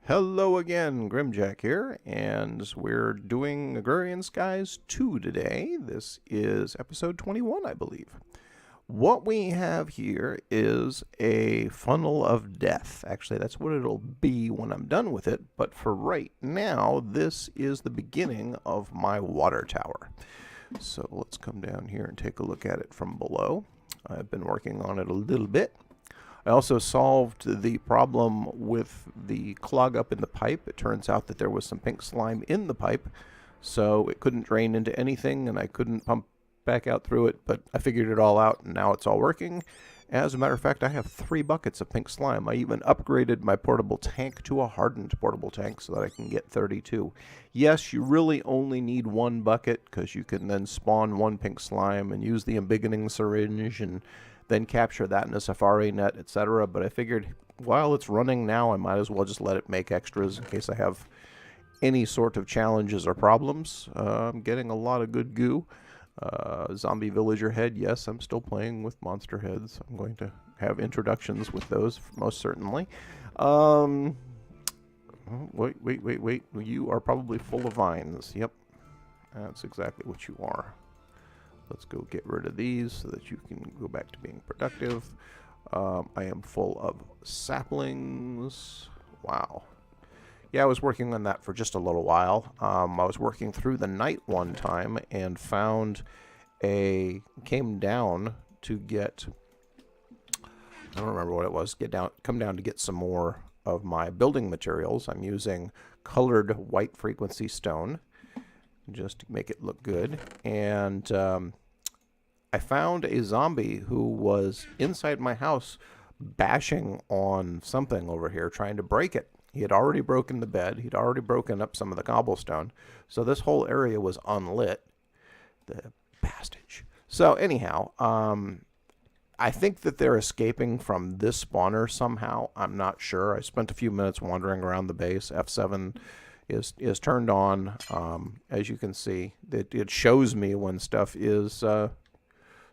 Hello again, Grimjahk here, and we're doing Agrarian Skies 2 today. This is episode 21, I believe. What we have here is a funnel of death. Actually, that's what it'll be when I'm done with it, but for right now, this is the beginning of my water tower. So let's come down here and take a look at it from below. I've been working on it a little bit. I also solved the problem with the clog up in the pipe. It turns out that there was some pink slime in the pipe, so it couldn't drain into anything, and I couldn't pump back out through it, but I figured it all out, and now it's all working. As a matter of fact, I have 3 buckets of pink slime. I even upgraded my portable tank to a hardened portable tank so that I can get 32. Yes, you really only need 1 bucket, because you can then spawn 1 pink slime and use the embiggening syringe and then capture that in a safari net, etc. But I figured while it's running now, I might as well just let it make extras in case I have any sort of challenges or problems. I'm getting a lot of good goo. Zombie villager head, yes, I'm still playing with monster heads. I'm going to have introductions with those, most certainly. Wait. You are probably full of vines. Yep, that's exactly what you are. Let's go get rid of these so that you can go back to being productive. I am full of saplings. Wow. Yeah, I was working on that for just a little while. I was working through the night one time and came down to get, I don't remember what it was, come down to get some more of my building materials. I'm using colored white frequency stone just to make it look good. And I found a zombie who was inside my house bashing on something over here, trying to break it. He had already broken the bed. He'd already broken up some of the cobblestone. So this whole area was unlit. The bastard. So anyhow, I think that they're escaping from this spawner somehow. I'm not sure. I spent a few minutes wandering around the base. F7 is turned on. As you can see, it shows me when stuff is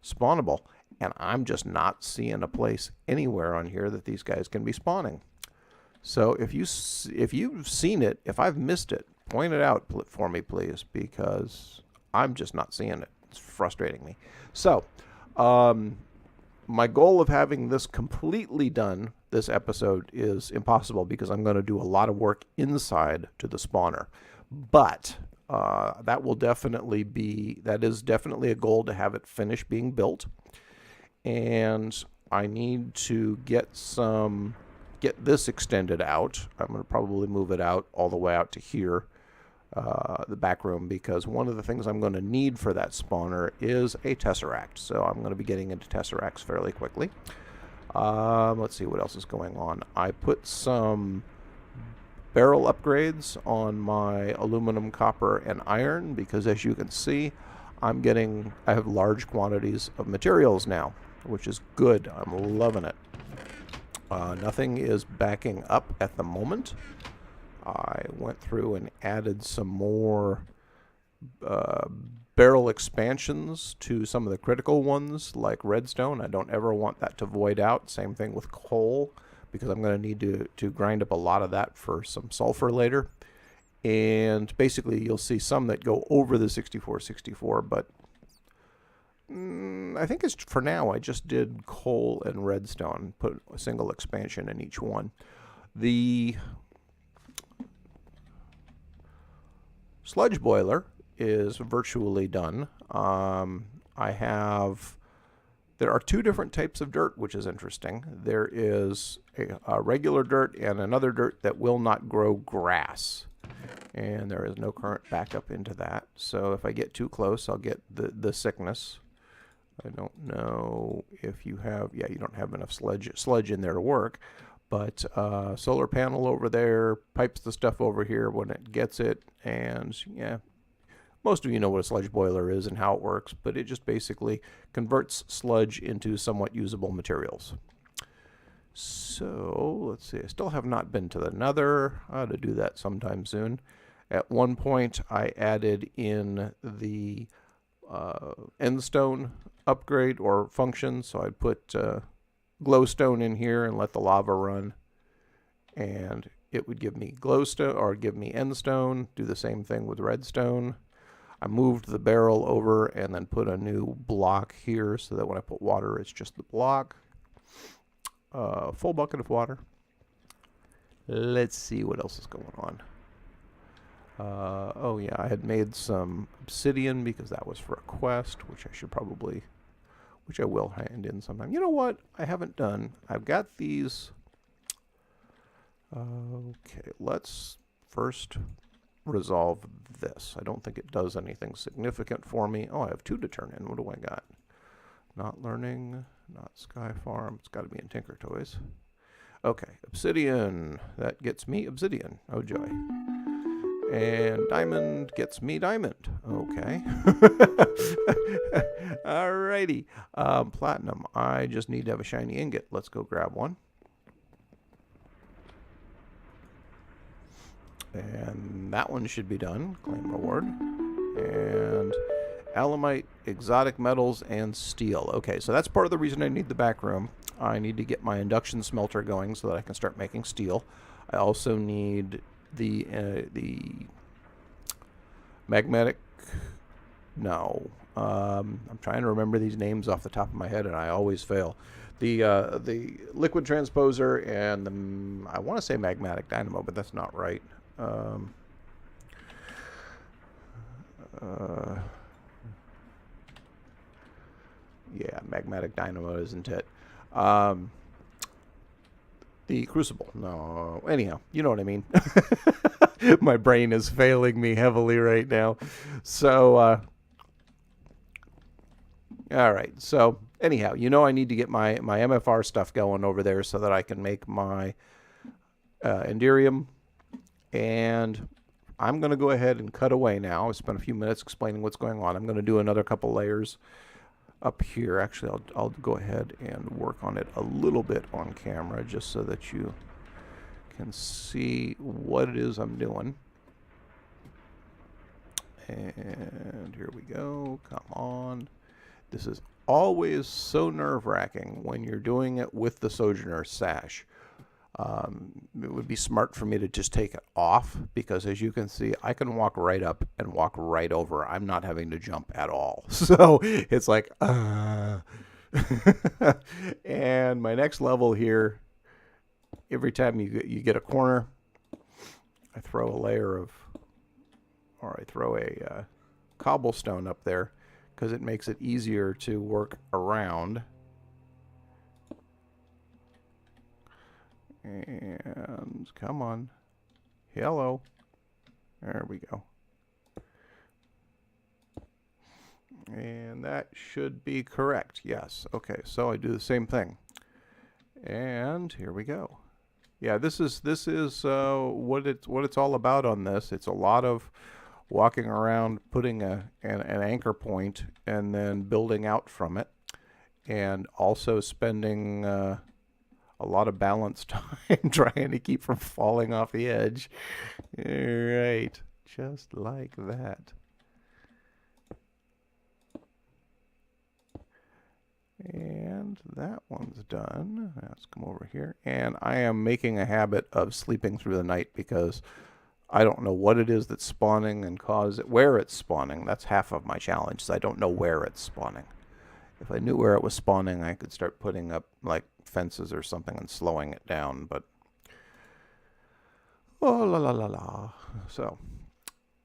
spawnable, and I'm just not seeing a place anywhere on here that these guys can be spawning. So if you've seen it, if I've missed it, point it out for me, please, because I'm just not seeing it. It's frustrating me. So my goal of having this completely done this episode is impossible because I'm going to do a lot of work inside to the spawner. But that is definitely a goal to have it finished being built. And I need to get this extended out. I'm going to probably move it out all the way out to here, the back room, because one of the things I'm going to need for that spawner is a tesseract. So I'm going to be getting into tesseracts fairly quickly. Let's see what else is going on. I put some barrel upgrades on my aluminum, copper, and iron because, as you can see, I have large quantities of materials now, which is good. I'm loving it. Nothing is backing up at the moment. I went through and added some more barrel expansions to some of the critical ones, like redstone. I don't ever want that to void out. Same thing with coal, because I'm going to need to grind up a lot of that for some sulfur later. And basically, you'll see some that go over the 6464, but I think for now, I just did coal and redstone, put a single expansion in each one. The sludge boiler is virtually done. There are 2 different types of dirt, which is interesting. There is a regular dirt and another dirt that will not grow grass. And there is no current backup into that. So if I get too close, I'll get the sickness. I don't know if you have, you don't have enough sludge in there to work. But solar panel over there pipes the stuff over here when it gets it. And yeah, most of you know what a sludge boiler is and how it works, but it just basically converts sludge into somewhat usable materials. So let's see, I still have not been to the Nether. I ought to do that sometime soon. At one point, I added in the endstone upgrade or function, so I put glowstone in here and let the lava run. and it would give me glowstone or give me endstone. Do the same thing with redstone. I moved the barrel over and then put a new block here so that when I put water, it's just the block. Full bucket of water. Let's see what else is going on. Oh yeah, I had made some obsidian because that was for a quest, which I will hand in sometime. You know what? I haven't done. I've got these. Okay, let's first resolve this. I don't think it does anything significant for me. Oh, I have 2 to turn in. What do I got? Not learning, not Sky Farm. It's got to be in Tinker Toys. Okay, obsidian. That gets me obsidian. Oh, joy. And diamond gets me diamond. Okay. Alrighty. Platinum. I just need to have a shiny ingot. Let's go grab one. And that one should be done. Claim reward. And alamite, exotic metals, and steel. Okay, so that's part of the reason I need the back room. I need to get my induction smelter going so that I can start making steel. I also need the magnetic. No, I'm trying to remember these names off the top of my head, and I always fail. The liquid transposer and the I want to say magmatic dynamo, but that's not right. Yeah, magmatic dynamo isn't it? The crucible. No. Anyhow, you know what I mean. My brain is failing me heavily right now. So, all right. So, anyhow, you know I need to get my MFR stuff going over there so that I can make my Enderium. And I'm going to go ahead and cut away now. I spent a few minutes explaining what's going on. I'm going to do another couple layers up here. Actually, I'll go ahead and work on it a little bit on camera just so that you can see what it is I'm doing. And here we go. Come on. This is always so nerve-wracking when you're doing it with the Sojourner sash. It would be smart for me to just take it off because, as you can see, I can walk right up and walk right over. I'm not having to jump at all. So it's like, and my next level here, every time you get a corner, I throw a layer of, or I throw a cobblestone up there because it makes it easier to work around. And come on. Hello. There we go. And that should be correct. Yes. Okay. So I do the same thing. And here we go. Yeah, this is what it's all about on this. It's a lot of walking around, putting an anchor point, and then building out from it, and also spending a lot of balance time trying to keep from falling off the edge. Right, just like that. And that one's done. Let's come over here. And I am making a habit of sleeping through the night because I don't know what it is that's spawning and where it's spawning. That's half of my challenge, is I don't know where it's spawning. If I knew where it was spawning, I could start putting up like fences or something and slowing it down, but oh la la la la. So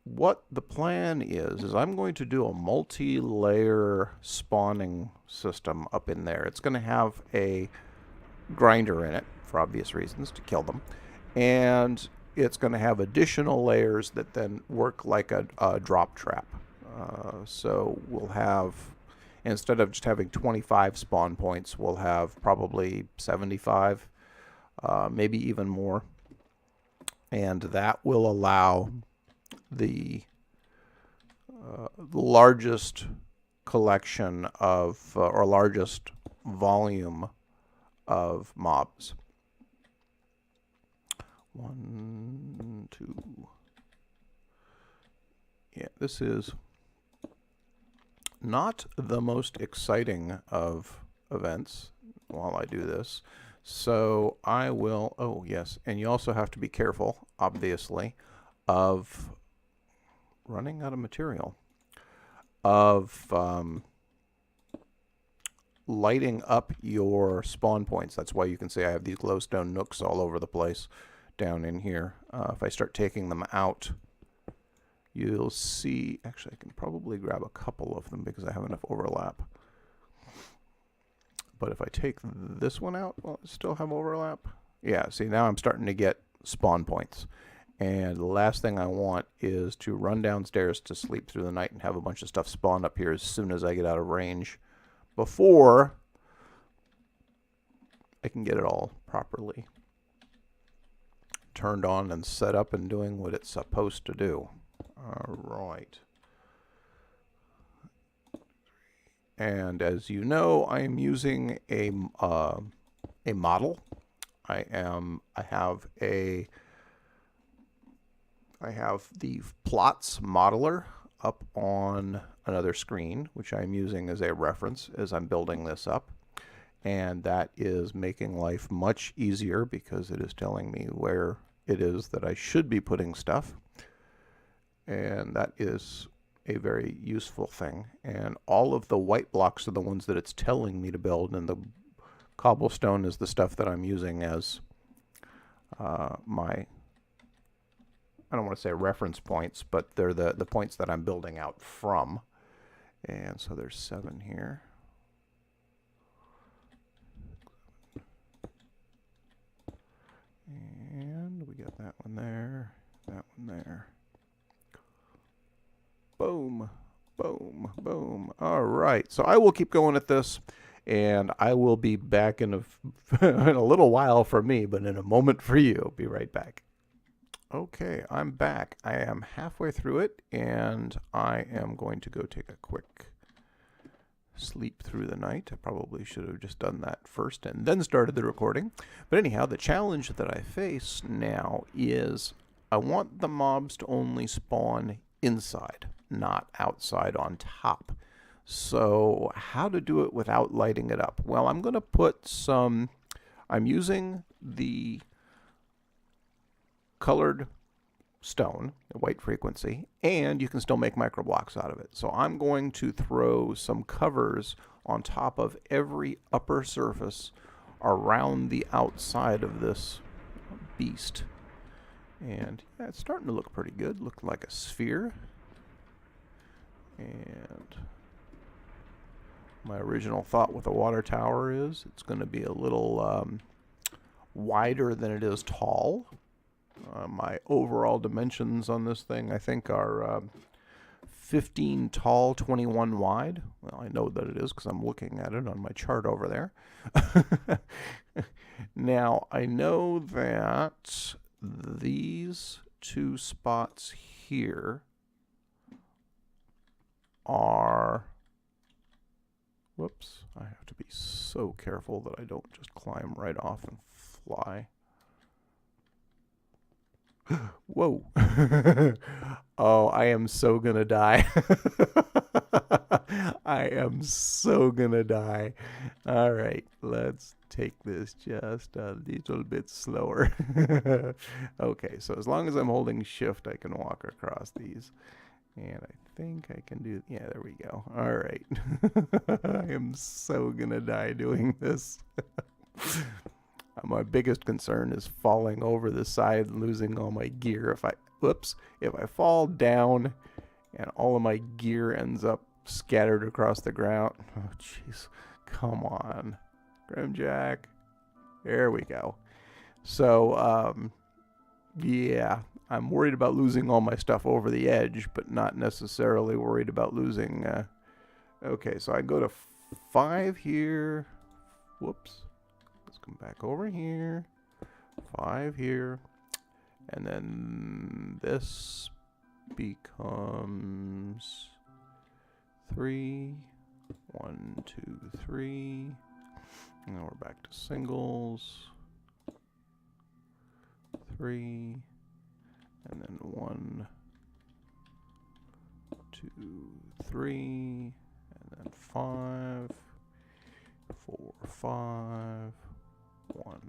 what the plan is I'm going to do a multi-layer spawning system up in there. It's going to have a grinder in it for obvious reasons to kill them, and it's going to have additional layers that then work like a drop trap. So we'll have, instead of just having 25 spawn points, we'll have probably 75, maybe even more. And that will allow the largest collection of, or largest volume of mobs. 1, 2. Yeah, this is not the most exciting of events while I do this. So I will, oh yes, and you also have to be careful, obviously, of running out of material, of lighting up your spawn points. That's why you can see I have these glowstone nooks all over the place down in here. If I start taking them out, you'll see, actually I can probably grab a couple of them because I have enough overlap. But if I take this one out, will it still have overlap? Yeah, see, now I'm starting to get spawn points. And the last thing I want is to run downstairs to sleep through the night and have a bunch of stuff spawn up here as soon as I get out of range, before I can get it all properly turned on and set up and doing what it's supposed to do. All right. And as you know, I am using a model. I have the plots modeler up on another screen, which I'm using as a reference as I'm building this up. And that is making life much easier because it is telling me where it is that I should be putting stuff. And that is a very useful thing. And all of the white blocks are the ones that it's telling me to build, and the cobblestone is the stuff that I'm using as my, I don't want to say reference points, but they're the points that I'm building out from. And so there's 7 here. And we got that one there, that one there. Boom, boom, boom. All right, so I will keep going at this, and I will be back in a little while for me, but in a moment for you. Be right back. Okay, I'm back. I am halfway through it, and I am going to go take a quick sleep through the night. I probably should have just done that first and then started the recording. But anyhow, the challenge that I face now is I want the mobs to only spawn inside, not outside on top. So how to do it without lighting it up? Well, I'm going to put some, I'm using the colored stone, white frequency, and you can still make microblocks out of it. So I'm going to throw some covers on top of every upper surface around the outside of this beast. And yeah, it's starting to look pretty good. Look like a sphere. And my original thought with a water tower is it's going to be a little wider than it is tall. My overall dimensions on this thing, I think, are 15 tall, 21 wide. Well, I know that it is because I'm looking at it on my chart over there. Now, I know that these 2 spots here are... Whoops, I have to be so careful that I don't just climb right off and fly. Whoa. Oh, I am so gonna die. I am so gonna die. All right, let's take this just a little bit slower. Okay, so as long as I'm holding shift, I can walk across these. And I think I can do, yeah, there we go. All right. I am so gonna die doing this. My biggest concern is falling over the side and losing all my gear. If I fall down and all of my gear ends up scattered across the ground. Oh, jeez. Come on. Grimjahk. There we go. So, yeah, I'm worried about losing all my stuff over the edge, but not necessarily worried about losing... Okay, so I go to 5 here. Whoops. Let's come back over here. 5 here. And then this becomes 3. 1, 2, 3. And then we're back to singles. 3. And then 1, 2, 3. And then 5. 4, 5. 1,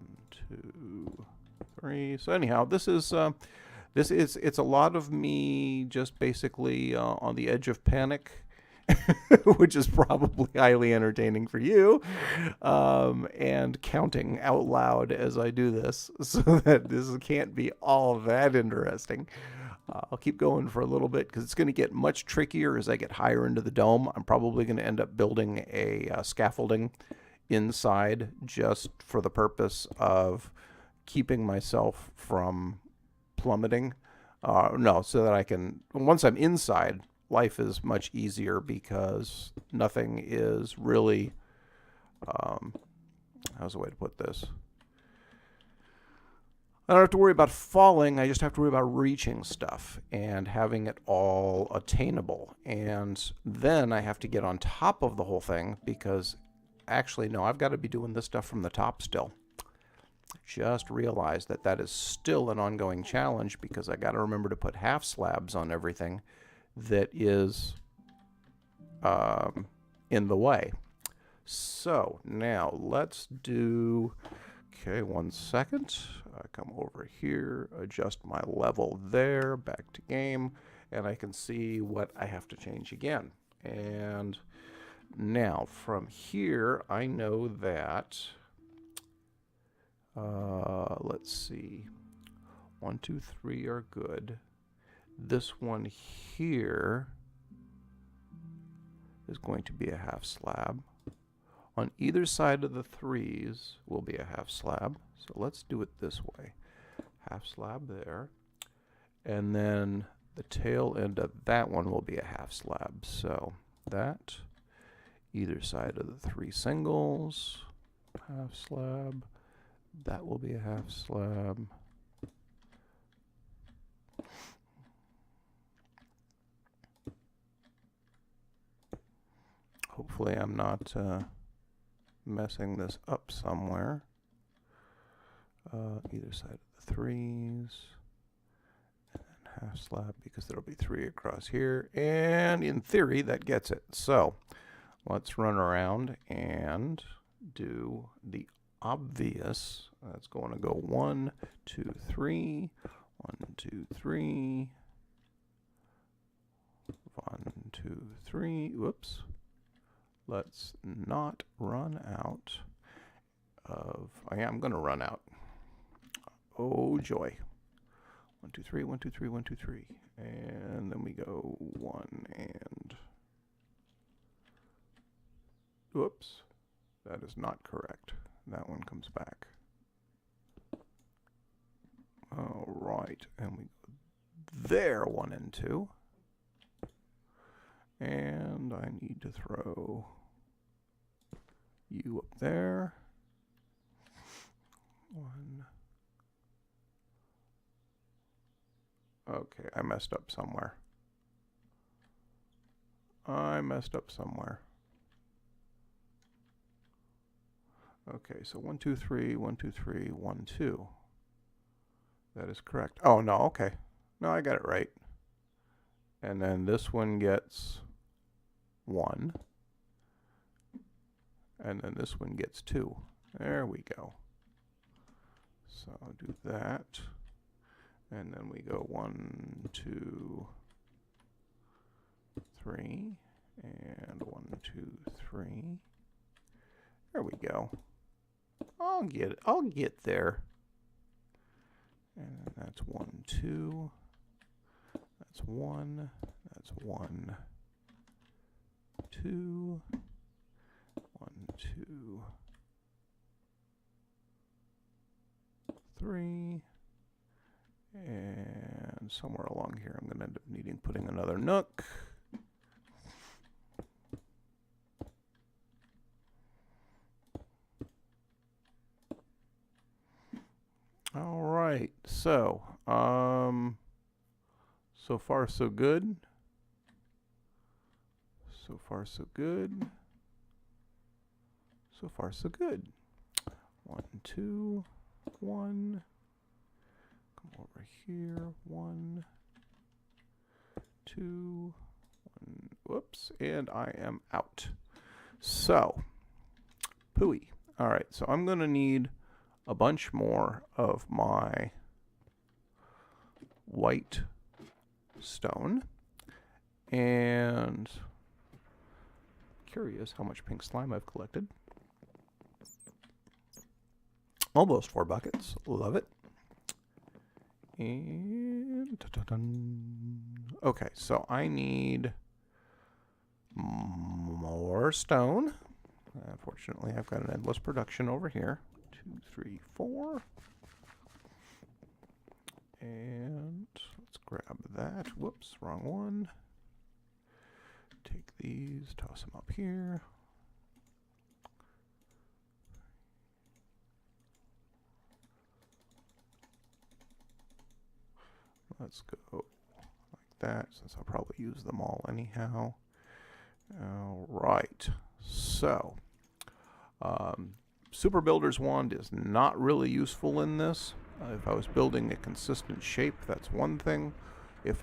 2, 3. So anyhow, it's a lot of me just basically on the edge of panic, which is probably highly entertaining for you, and counting out loud as I do this, so that this can't be all that interesting. I'll keep going for a little bit because it's going to get much trickier as I get higher into the dome. I'm probably going to end up building a scaffolding inside just for the purpose of keeping myself from plummeting. No, so that I can, once I'm inside, life is much easier because nothing is really, how's the way to put this? I don't have to worry about falling. I just have to worry about reaching stuff and having it all attainable. And then I have to get on top of the whole thing because actually, no, I've got to be doing this stuff from the top still. Just realized that that is still an ongoing challenge because I got to remember to put half slabs on everything that is in the way. So now let's do, okay, 1 second. Come over here, adjust my level there, back to game, and I can see what I have to change again. And now from here, I know that, let's see, 1, 2, 3 are good. This one here is going to be a half slab. On either side of the 3s will be a half slab. So let's do it this way. Half slab there. And then the tail end of that one will be a half slab. So that, either side of the 3 singles, half slab. That will be a half slab. Hopefully I'm not messing this up somewhere. Either side of the 3s, and then half slab because there'll be 3 across here, and in theory that gets it. So let's run around and do the obvious. That's going to go 1, 2, 3, 1, 2, 3, 1, 2, 3. Whoops. Let's not run out of, I'm going to run out. Oh joy. 1, 2, 3, 1, 2, 3, 1, 2, 3. And then we go 1 and, whoops. That is not correct. That one comes back. All right. And we go there, 1 and 2. And I need to throw you up there. 1. Okay, I messed up somewhere. Okay, so 1, 2, 3, 1, 2, 3, 1, 2. That is correct. Oh, no, okay. No, I got it right. And then this one gets 1. And then this one gets 2. There we go. So I'll do that. And then we go 1, 2, 3. And 1, 2, 3. There we go. I'll get there. And that's 1, 2. That's 1. That's 1, 2. 1, 2, 3. And somewhere along here I'm going to end up putting another nook. All right, so so far so good. So far so good. So far so good. 1, 2, 1. Come over here. 1, 2, 1. Whoops, and I am out. So, pooey. All right, so I'm going to need a bunch more of my white stone, and curious how much pink slime I've collected. Almost 4 buckets. Love it. And okay, so I need more stone. Unfortunately, I've got an endless production over here. 2, 3, 4. And let's grab that. Whoops, wrong one. Take these, toss them up here. Let's go like that, since I'll probably use them all anyhow. All right, so Super Builder's Wand is not really useful in this. If I was building a consistent shape, that's one thing.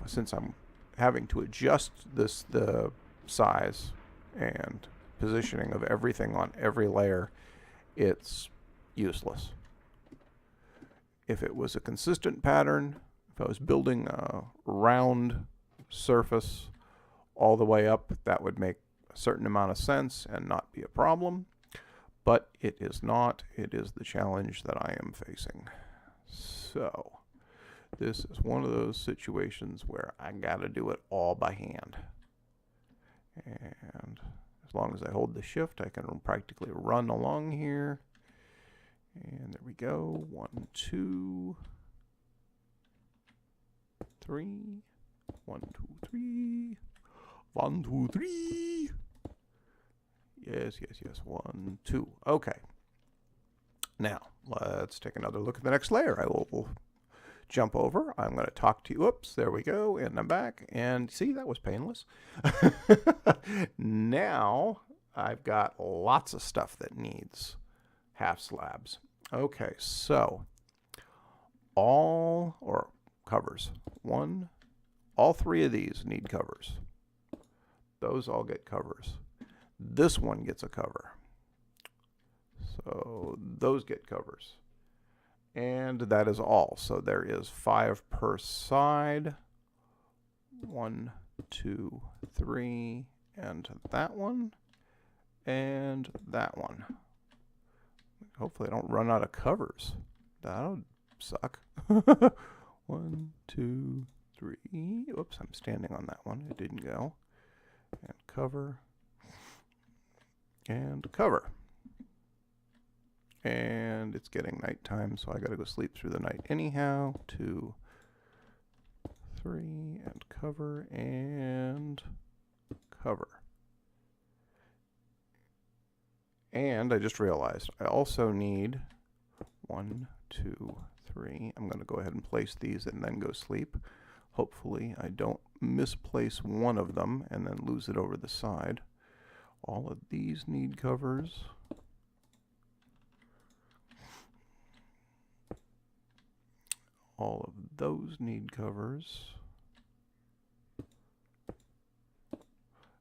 Since I'm having to adjust the size and positioning of everything on every layer, it's useless. If it was a consistent pattern, if I was building a round surface all the way up, that would make a certain amount of sense and not be a problem. But it is not. It is the challenge that I am facing. So this is one of those situations where I gotta do it all by hand. And as long as I hold the shift, I can practically run along here. And there we go. 1, 2, 3. 1, 2, 3. 1, 2, 3. Yes, yes, yes. 1, 2. Okay. Now, let's take another look at the next layer. I will jump over. I'm going to talk to you. Oops, there we go. And I'm back. And see, that was painless. Now, I've got lots of stuff that needs half slabs. Okay, so all covers. All 3 of these need covers. Those all get covers. This one gets a cover. So those get covers. And that is all. So there is 5 per side. 1, 2, 3, and that one, and that one. Hopefully I don't run out of covers. That would suck. 1, 2, 3. Oops, I'm standing on that one. It didn't go. And cover. And cover. And it's getting nighttime, so I gotta go sleep through the night anyhow. 2, 3, and cover, and cover. And I just realized I also need 1, 2, 3. I'm going to go ahead and place these and then go sleep. Hopefully I don't misplace one of them and then lose it over the side. All of these need covers. All of those need covers.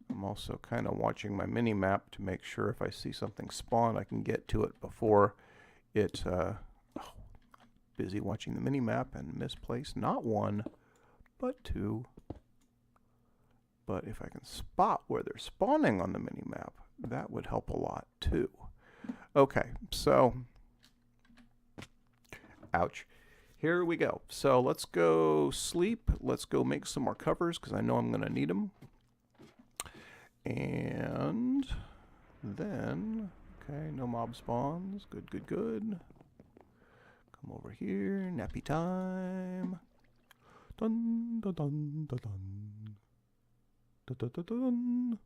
I'm also kind of watching my mini-map to make sure if I see something spawn, I can get to it before it... busy watching the mini-map and misplace not 1, but 2. But if I can spot where they're spawning on the mini-map, that would help a lot too. Okay, so... ouch. Here we go. So let's go sleep. Let's go make some more covers because I know I'm going to need them. And then, okay, no mob spawns. Good, good, good. Come over here. Nappy time. Dun, dun, dun, dun, dun. Dun, dun, dun, dun.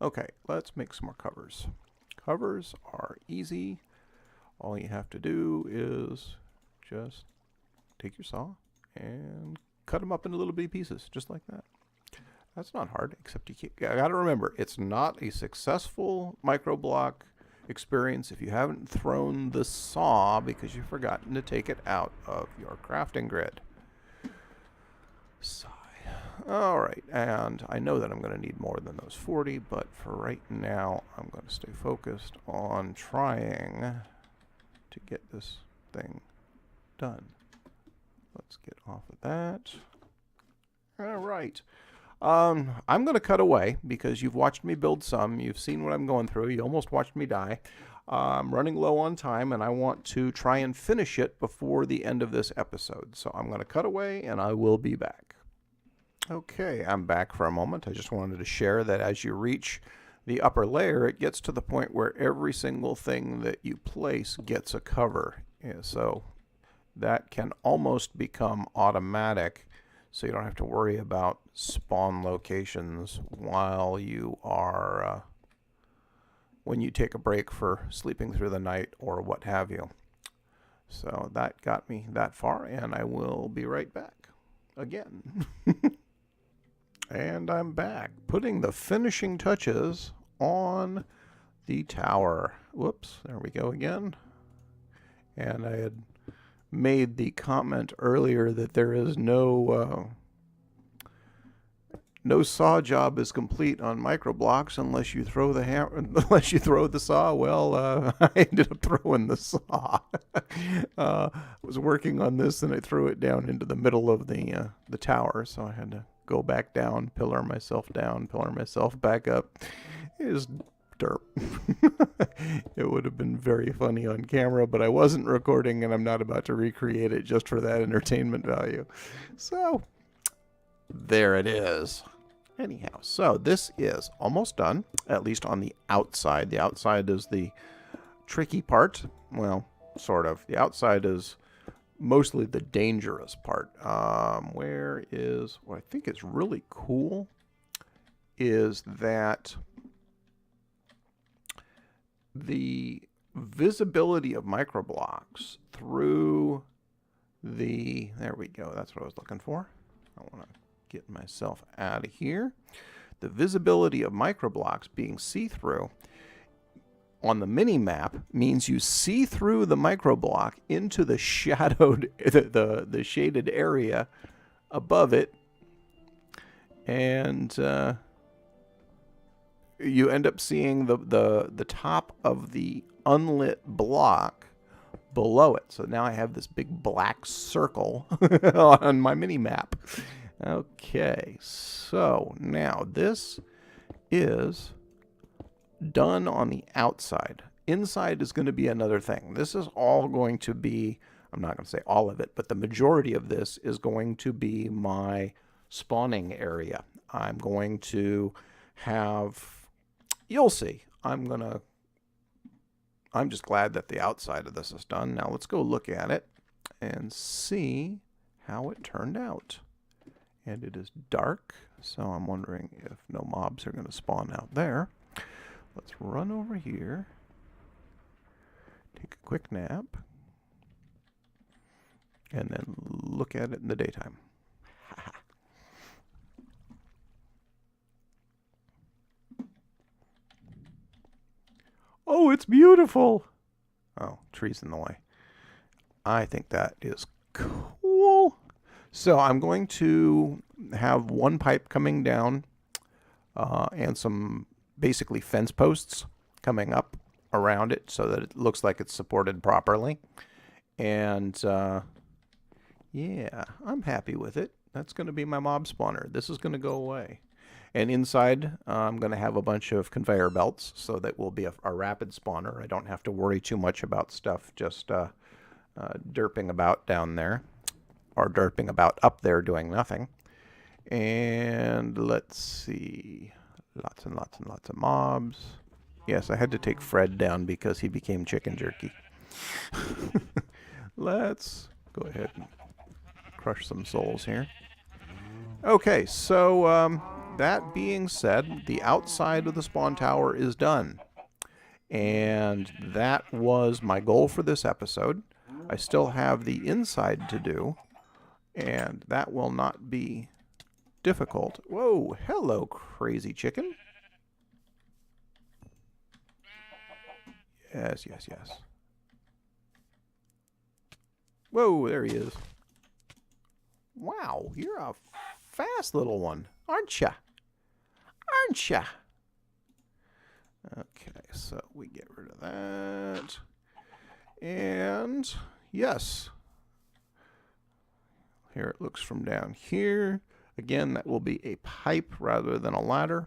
Okay, let's make some more covers. Covers are easy. All you have to do is just take your saw and cut them up into little bitty pieces, just like that. That's not hard, except you gotta remember, it's not a successful microblock experience if you haven't thrown the saw because you've forgotten to take it out of your crafting grid. Sigh. Alright, and I know that I'm going to need more than those 40, but for right now, I'm going to stay focused on trying to get this thing done. Let's get off of that. All right. I'm going to cut away because you've watched me build some. You've seen what I'm going through. You almost watched me die. I'm running low on time, and I want to try and finish it before the end of this episode. So I'm going to cut away, and I will be back. Okay, I'm back for a moment. I just wanted to share that as you reach the upper layer, it gets to the point where every single thing that you place gets a cover. Yeah, so that can almost become automatic, so you don't have to worry about spawn locations while you are, when you take a break for sleeping through the night or what have you. So that got me that far, and I will be right back again. And I'm back, putting the finishing touches on the tower. Whoops, there we go again. And I had made the comment earlier that there is no saw job is complete on microblocks unless you throw the hammer, unless you throw the saw. Well, I ended up throwing the saw. I was working on this and I threw it down into the middle of the tower, so I had to go back down, pillar myself down, pillar myself back up. It was derp. It would have been very funny on camera, but I wasn't recording and I'm not about to recreate it just for that entertainment value. So there it is. Anyhow, so this is almost done, at least on the outside. The outside is the tricky part. Well, sort of. The outside is mostly the dangerous part. Where is, what I think is really cool is that the visibility of microblocks through the, there we go, that's what I was looking for. I want to get myself out of here. The visibility of microblocks being see-through on the mini map means you see through the microblock into the shadowed, the shaded area above it, and you end up seeing the top of the unlit block below it. So now I have this big black circle on my mini map. Okay, so now this is done on the outside. Inside is going to be another thing. This is all going to be, I'm not going to say all of it, but the majority of this is going to be my spawning area. I'm going to have, you'll see, I'm just glad that the outside of this is done. Now let's go look at it and see how it turned out. And it is dark, so I'm wondering if no mobs are going to spawn out there. Let's run over here, take a quick nap, and then look at it in the daytime. Oh, it's beautiful! Oh, trees in the way. I think that is cool. So I'm going to have one pipe coming down and some basically fence posts coming up around it so that it looks like it's supported properly. And yeah, I'm happy with it. That's going to be my mob spawner. This is going to go away. And inside, I'm going to have a bunch of conveyor belts so that will be a rapid spawner. I don't have to worry too much about stuff just derping about down there, or derping about up there doing nothing. And let's see, lots and lots and lots of mobs. Yes, I had to take Fred down because he became chicken jerky. Let's go ahead and crush some souls here. Okay, so that being said, the outside of the spawn tower is done. And that was my goal for this episode. I still have the inside to do, and that will not be difficult. Whoa, hello, crazy chicken. Yes, yes, yes. Whoa, there he is. Wow, you're a fast little one, aren't ya? Aren't ya? Okay, so we get rid of that. And yes. Here it looks from down here. Again, that will be a pipe rather than a ladder,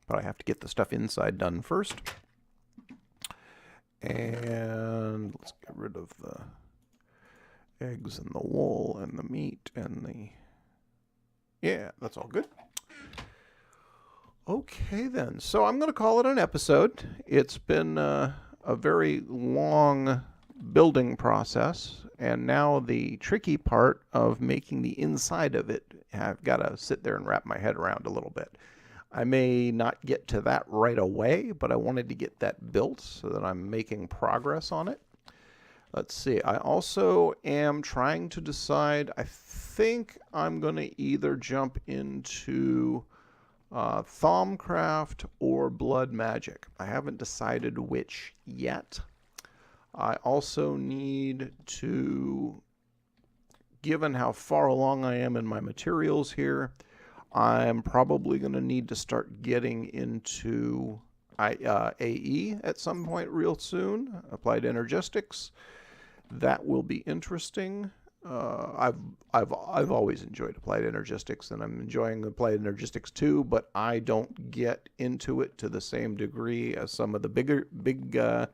but I have to get the stuff inside done first. And let's get rid of the eggs and the wool and the meat and the... Yeah, that's all good. Okay then, so I'm going to call it an episode. It's been a very long building process, and now the tricky part of making the inside of it, I've got to sit there and wrap my head around a little bit. I may not get to that right away, but I wanted to get that built so that I'm making progress on it. Let's see, I also am trying to decide, I think I'm going to either jump into Thaumcraft or Blood Magic. I haven't decided which yet. I also need to, given how far along I am in my materials here, I'm probably going to need to start getting into AE at some point real soon, Applied Energistics. That will be interesting. I've always enjoyed Applied Energistics, and I'm enjoying Applied Energistics too, but I don't get into it to the same degree as some of the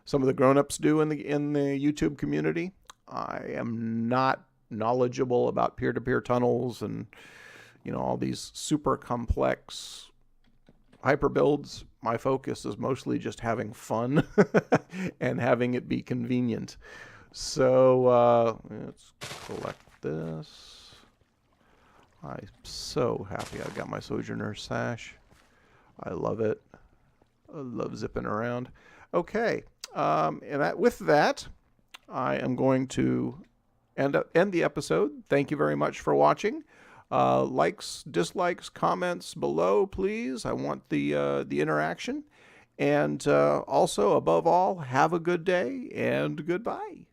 some of the grown-ups do in the YouTube community. I am not knowledgeable about peer-to-peer tunnels and all these super complex hyper builds. My focus is mostly just having fun and having it be convenient. So let's collect this. I'm so happy I got my Sojourner sash. I love it. I love zipping around. Okay, with that, I am going to end the episode. Thank you very much for watching. Likes, dislikes, comments below, please. I want the interaction. And also, above all, have a good day and goodbye.